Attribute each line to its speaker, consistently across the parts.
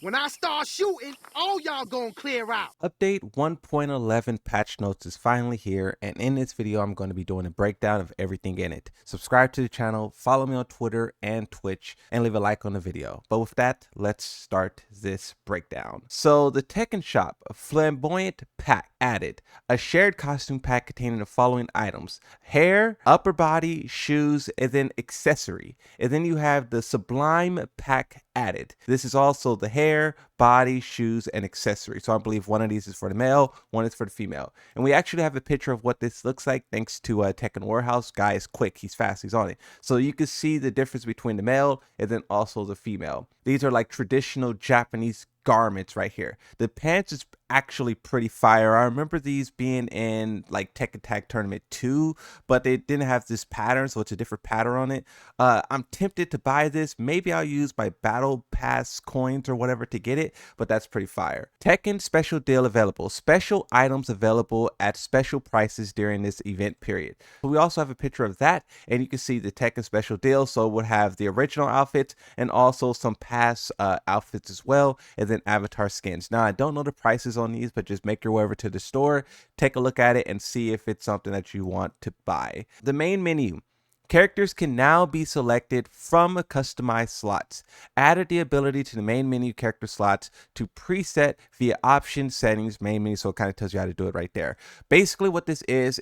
Speaker 1: When I start shooting, all y'all gonna clear out.
Speaker 2: Update 1.11 patch notes is finally here, and in this video I'm going to be doing a breakdown of everything in it. Subscribe to the channel, follow me on Twitter and Twitch, and leave a like on the video. But with that, let's start this breakdown. So the Tekken shop, a flamboyant pack added, a shared costume pack containing the following items: hair, upper body, shoes, and then accessory. And then you have the sublime pack added. This is also the hair, body, shoes, and accessories. So I believe one of these is for the male, one is for the female. And we actually have a picture of what this looks like thanks to Tekken Warehouse. Guy is quick, he's fast, he's on it. So you can see the difference between the male and then also the female. These are like traditional Japanese garments right here. The pants is actually pretty fire. I remember these being in like Tekken Tag Tournament 2, but they didn't have this pattern, so it's a different pattern on it. I'm tempted to buy this. Maybe I'll use my battle pass coins or whatever to get it, but that's pretty fire. Tekken special deal available. Special items available at special prices during this event period. So we also have a picture of that, and you can see the Tekken special deal. So we'll have the original outfits and also some past outfits as well, and then avatar skins. Now I don't know the prices on these, but just make your way over to the store, take a look at it, and see if it's something that you want to buy. The main menu. Characters can now be selected from customized slots. Added the ability to the main menu character slots to preset via option settings main menu, so it kind of tells you how to do it right there. Basically what this is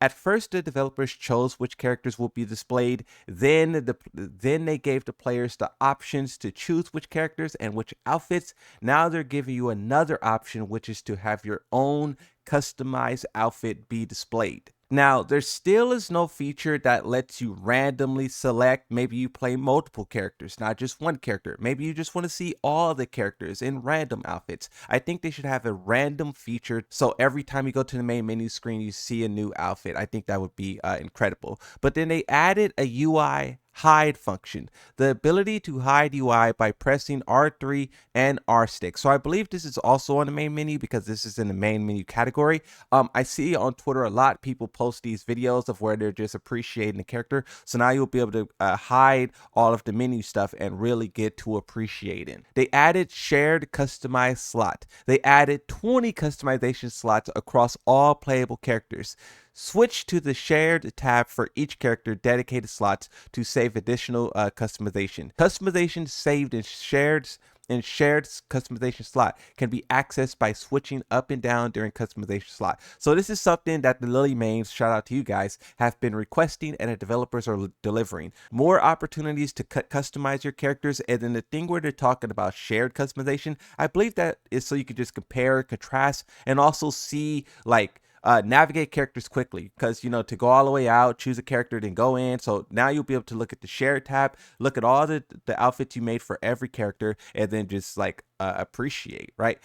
Speaker 2: at first the developers chose which characters will be displayed, then they gave the players the options to choose which characters and which outfits. Now they're giving you another option, which is to have your own customized outfit be displayed. Now, there still is no feature that lets you randomly select. Maybe you play multiple characters, not just one character. Maybe you just want to see all the characters in random outfits. I think they should have a random feature, so every time you go to the main menu screen, you see a new outfit. I think that would be incredible. But then they added a UI hide function, the ability to hide UI by pressing R3 and R stick. So I believe this is also on the main menu because this is in the main menu category. I see on Twitter a lot people post these videos of where they're just appreciating the character. So now you'll be able to hide all of the menu stuff and really get to appreciating. They added shared customized slot. They added 20 customization slots across all playable characters. Switch to the shared tab for each character dedicated slots to save additional customization. Customization saved in shared customization slot can be accessed by switching up and down during customization slot. So this is something that the Lily mains, shout out to you guys, have been requesting and the developers are delivering. More opportunities to customize your characters, and then the thing where they're talking about shared customization, I believe that is so you can just compare, contrast, and also see like navigate characters quickly, because to go all the way out, choose a character, then go in. So now you'll be able to look at the share tab, look at all the outfits you made for every character, and then just like appreciate, right?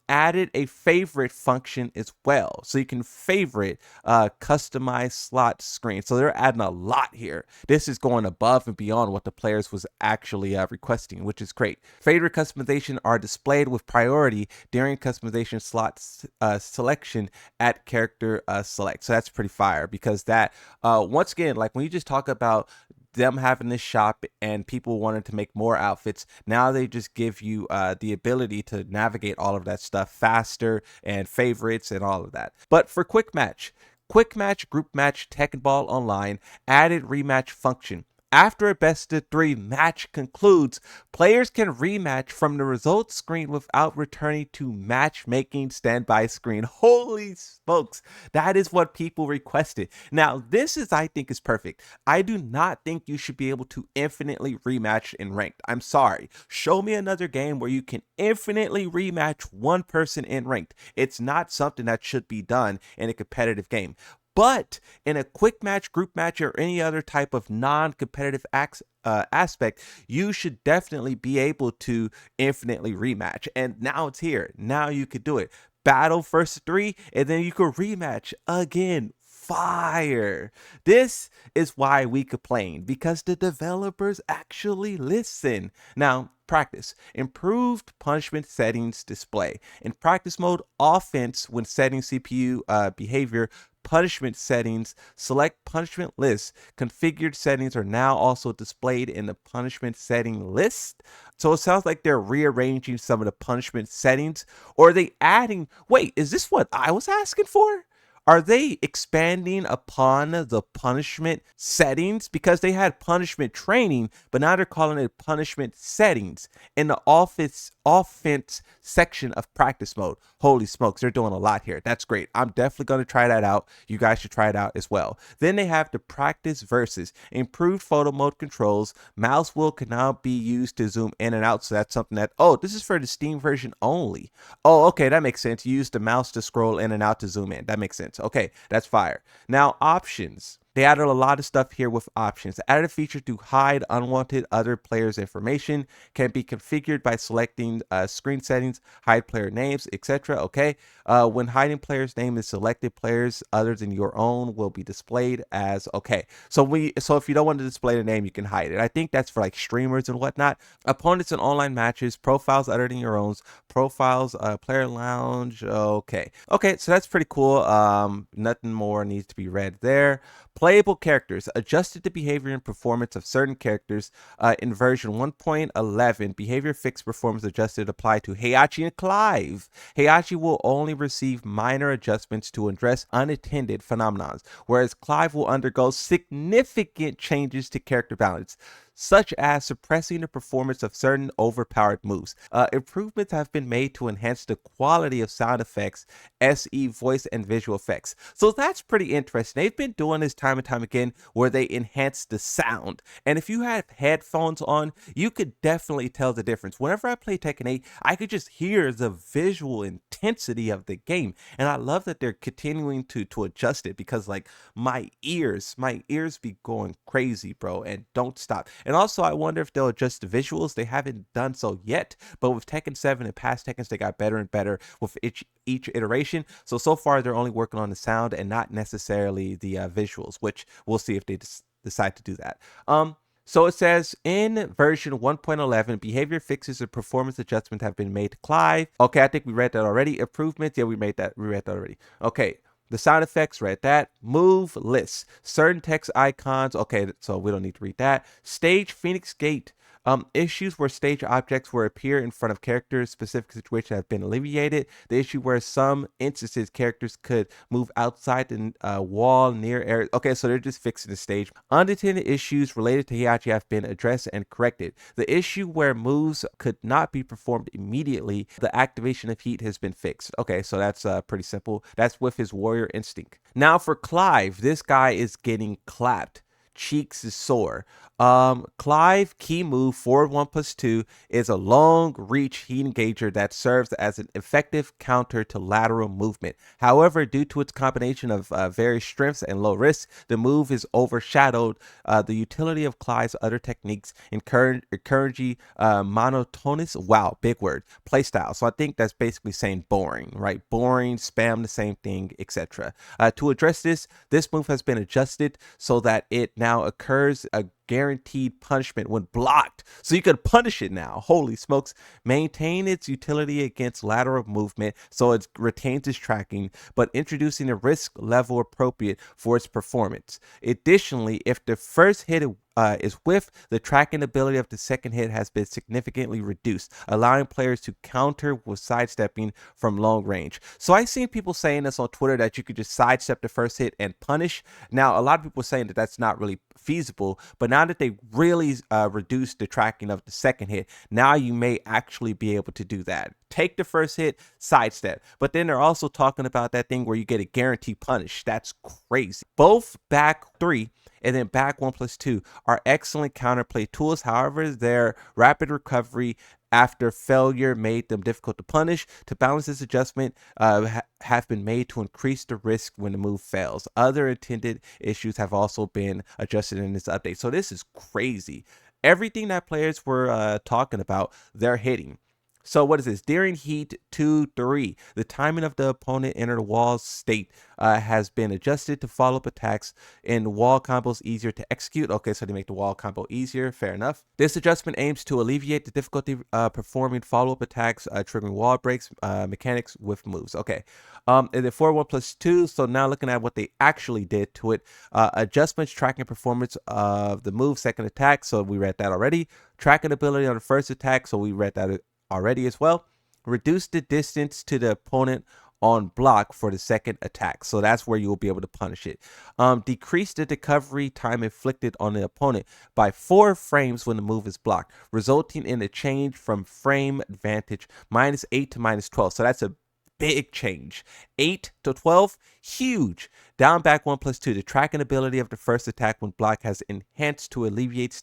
Speaker 2: Added a favorite function as well, so you can favorite customize slot screen. So they're adding a lot here. This is going above and beyond what the players was actually requesting, which is great. Favorite customization are displayed with priority during customization slot selection at character select. So that's pretty fire, because that once again, like when you just talk about them having this shop and people wanting to make more outfits, now they just give you the ability to navigate all of that stuff faster, and favorites and all of that. But for quick match, group match, Tekken Ball Online added rematch function. After a best-of-3 match concludes, players can rematch from the results screen without returning to matchmaking standby screen. Holy smokes, that is what people requested. Now, this is, I think, is perfect. I do not think you should be able to infinitely rematch in ranked. I'm sorry. Show me another game where you can infinitely rematch one person in ranked. It's not something that should be done in a competitive game. But in a quick match, group match, or any other type of non-competitive aspect, you should definitely be able to infinitely rematch. And now it's here. Now you could do it. Battle first 3, and then you could rematch again. Fire. This is why we complain, because the developers actually listen. Now, practice. Improved punishment settings display. In practice mode, offense, when setting CPU behavior, punishment settings, select punishment list. Configured settings are now also displayed in the punishment setting list. So it sounds like they're rearranging some of the punishment settings, or are they adding, wait, is this what I was asking for? Are they expanding upon the punishment settings? Because they had punishment training, but now they're calling it punishment settings in the offense section of practice mode. Holy smokes, they're doing a lot here. That's great. I'm definitely going to try that out. You guys should try it out as well. Then they have the practice versus improved photo mode controls. Mouse wheel can now be used to zoom in and out. So that's something that, oh, this is for the Steam version only. Oh, okay, that makes sense. You use the mouse to scroll in and out to zoom in. That makes sense. Okay, that's fire. Now, options. They added a lot of stuff here with options. They added a feature to hide unwanted other players' information. Can be configured by selecting screen settings, hide player names, etc. Okay. When hiding player's name is selected, players other than your own will be displayed as okay. So if you don't want to display the name, you can hide it. I think that's for like streamers and whatnot. Opponents in online matches, profiles other than your own, profiles, player lounge. Okay. Okay, so that's pretty cool. Nothing more needs to be read there. Playable characters adjusted the behavior and performance of certain characters in version 1.11. Behavior fixed performance adjusted apply to Heihachi and Clive. Heihachi will only receive minor adjustments to address unattended phenomena, whereas Clive will undergo significant changes to character balance, such as suppressing the performance of certain overpowered moves. Improvements have been made to enhance the quality of sound effects, SE voice and visual effects. So that's pretty interesting. They've been doing this time and time again where they enhance the sound. And if you have headphones on, you could definitely tell the difference. Whenever I play Tekken 8, I could just hear the visual intensity of the game. And I love that they're continuing to adjust it, because like my ears be going crazy, bro, and don't stop. And also, I wonder if they'll adjust the visuals. They haven't done so yet, but with Tekken 7 and past Tekkens, they got better and better with each iteration. So far, they're only working on the sound and not necessarily the visuals, which we'll see if they decide to do that. So it says in version 1.11, behavior fixes and performance adjustments have been made to Clive. Okay, I think we read that already. Improvements, yeah, we read that already. Okay. The sound effects, read that. Move lists, certain text icons. Okay, so we don't need to read that. Stage Phoenix Gate. Issues where stage objects will appear in front of characters, specific situations have been alleviated. The issue where some instances characters could move outside the wall near areas. Okay, so they're just fixing the stage. Unintended issues related to Heihachi have been addressed and corrected. The issue where moves could not be performed immediately, the activation of heat has been fixed. Okay, so that's pretty simple. That's with his warrior instinct. Now for Clive, this guy is getting clapped. Cheeks is sore. Clive key move forward 1+2 is a long reach heat engager that serves as an effective counter to lateral movement. However, due to its combination of various strengths and low risk, the move is overshadowed the utility of Clive's other techniques, encouraging monotonous, wow, big word, playstyle. So I think that's basically saying boring, right? Boring, spam the same thing, etc. To address this move has been adjusted so that it now occurs a guaranteed punishment when blocked, so you can punish it now. Holy smokes. Maintain its utility against lateral movement so it retains its tracking, but introducing a risk level appropriate for its performance. Additionally, if the first hit is whiff, the tracking ability of the second hit has been significantly reduced, allowing players to counter with sidestepping from long range. So I've seen people saying this on Twitter, that you could just sidestep the first hit and punish. Now, a lot of people are saying that that's not really feasible, but now that they really reduced the tracking of the second hit, now you may actually be able to do that. Take the first hit, sidestep. But then they're also talking about that thing where you get a guaranteed punish. That's crazy. Both back 3 and then back 1+2 are excellent counterplay tools. However, their rapid recovery after failure made them difficult to punish. To balance this adjustment have been made to increase the risk when the move fails. Other intended issues have also been adjusted in this update. So this is crazy. Everything that players were talking about, they're hitting. So what is this? During heat 2-3, the timing of the opponent enter the wall state has been adjusted to follow-up attacks and wall combos easier to execute. Okay, so they make the wall combo easier. Fair enough. This adjustment aims to alleviate the difficulty performing follow-up attacks, triggering wall breaks mechanics with moves. Okay, and then 4-1+2. So now looking at what they actually did to it, adjustments tracking performance of the move second attack. So we read that already. Tracking ability on the first attack. So we read that already as well. Reduce the distance to the opponent on block for the second attack. So that's where you will be able to punish it. Decrease the recovery time inflicted on the opponent by 4 frames when the move is blocked, resulting in a change from frame advantage -8 to -12. So that's a big change. 8 to 12, huge. Down back 1+2. The tracking ability of the first attack when blocked has enhanced to alleviate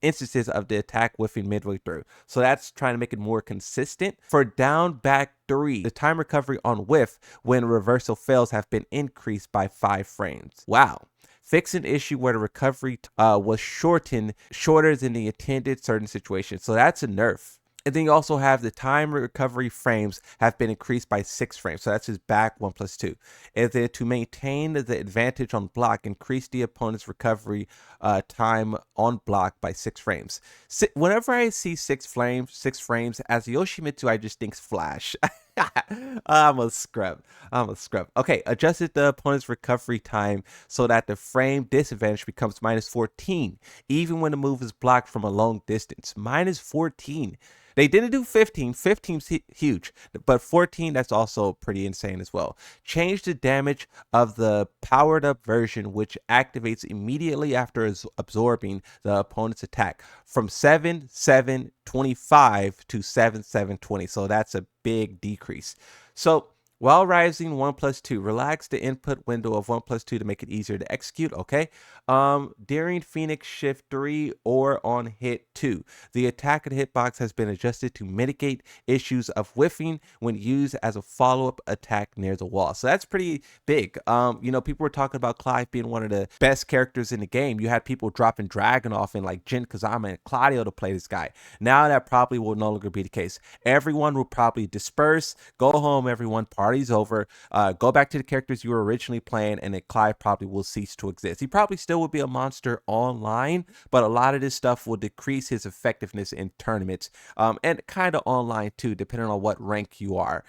Speaker 2: instances of the attack whiffing midway through. So that's trying to make it more consistent. For down back 3, the time recovery on whiff when reversal fails have been increased by 5 frames. Wow. Fix an issue where the recovery was shorter than the intended certain situations. So that's a nerf. And then you also have the time recovery frames have been increased by 6 frames. So that's his back 1+2. And then to maintain the advantage on block, increase the opponent's recovery time on block by 6 frames. Whenever I see 6 frames, as Yoshimitsu, I just think Flash. I'm a scrub. Okay, adjusted the opponent's recovery time so that the frame disadvantage becomes -14, even when the move is blocked from a long distance. -14. They didn't do 15. 15's huge, but 14, that's also pretty insane as well. Change the damage of the powered up version, which activates immediately after absorbing the opponent's attack, from 7-7-25 to 7-7-20. So that's a big decrease. So while rising 1+2, relax the input window of 1+2 to make it easier to execute. Okay. During Phoenix Shift 3 or on hit 2, the attack and hitbox has been adjusted to mitigate issues of whiffing when used as a follow-up attack near the wall. So that's pretty big. You know, people were talking about Clive being one of the best characters in the game. You had people dropping Dragunov and like Jin Kazama and Claudio to play this guy. Now that probably will no longer be the case. Everyone will probably disperse, go home, everyone, party's over, go back to the characters you were originally playing, and then Clive probably will cease to exist. He probably still will be a monster online, but a lot of this stuff will decrease his effectiveness in tournaments, and kind of online too, depending on what rank you are.